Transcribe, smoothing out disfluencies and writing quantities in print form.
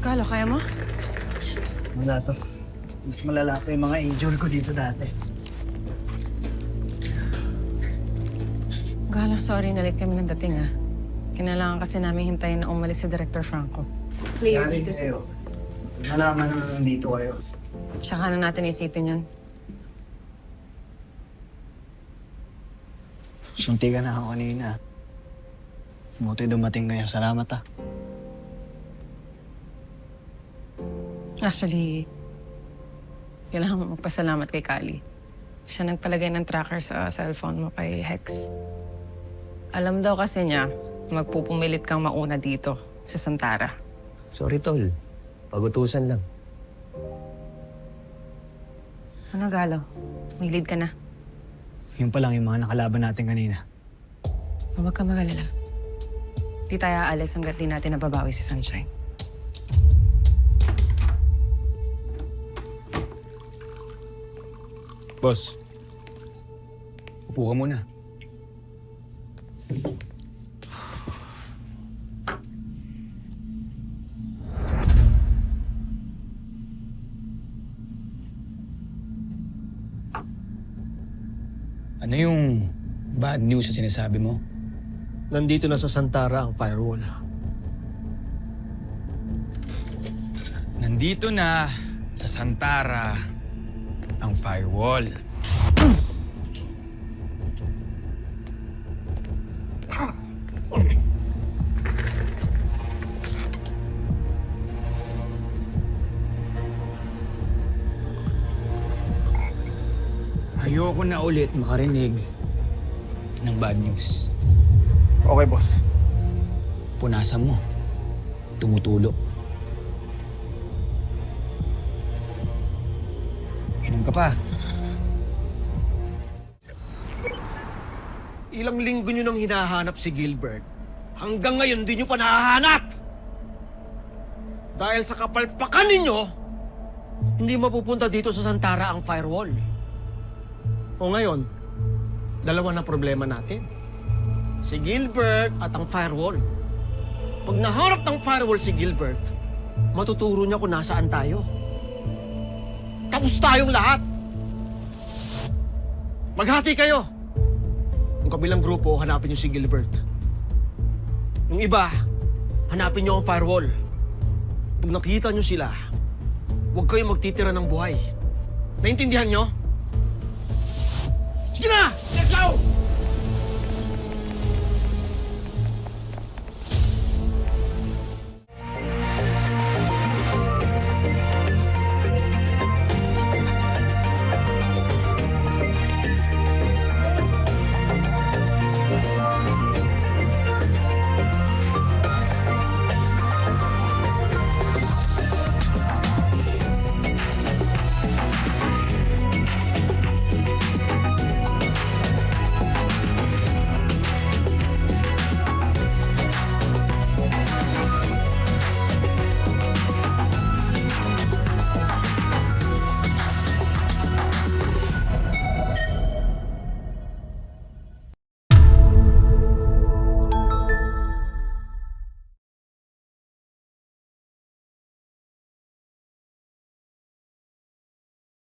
Galo, kaya mo? Wala to. Mas malala pa yung mga angel ko dito dati. Galo, sorry na late kami ng dating ah. Kinailangan kasi namin hintayin na umalis si Director Franco. Clear Yari dito kayo. Nalaman na nandito kayo. Tsaka na natin isipin yun. Sunti ka na ako kanina. Buti dumating kaya. Salamat ah. Actually, kailangan mo magpasalamat kay Kali. Siya nagpalagay ng tracker sa cellphone mo kay Hex. Alam daw kasi niya, magpupumilit kang mauna dito sa Santara. Sorry, Tol. Pagutusan lang. Ano, Galo? May lead ka na. Yun pa lang yung mga nakalaban natin kanina. Huwag ka magalala. Di tayo aalis hanggat di natin nababawi si Sunshine. Boss, upo ka muna. Ano yung bad news na sinasabi mo? Nandito na sa Santara ang firewall. Nandito na sa Santara ang firewall. Ayoko na ulit makarinig ng bad news. Okay, boss. Punasan mo. Tumutulo. Inom ka pa. Ilang linggo nyo nang hinahanap si Gilbert. Hanggang ngayon, di nyo pa nahahanap! Dahil sa kapalpakan ninyo, hindi mapupunta dito sa Santara ang firewall. O ngayon, dalawa na problema natin. Si Gilbert at ang firewall. Pag naharap ng firewall si Gilbert, matuturo niya kung nasaan tayo. Tapos tayong lahat. Maghati kayo. Yung kabilang grupo, hanapin niyo si Gilbert. Yung iba, hanapin niyo ang firewall. Pag nakita niyo sila, huwag kayong magtitira ng buhay. Naintindihan niyo? Sige na! Let's go!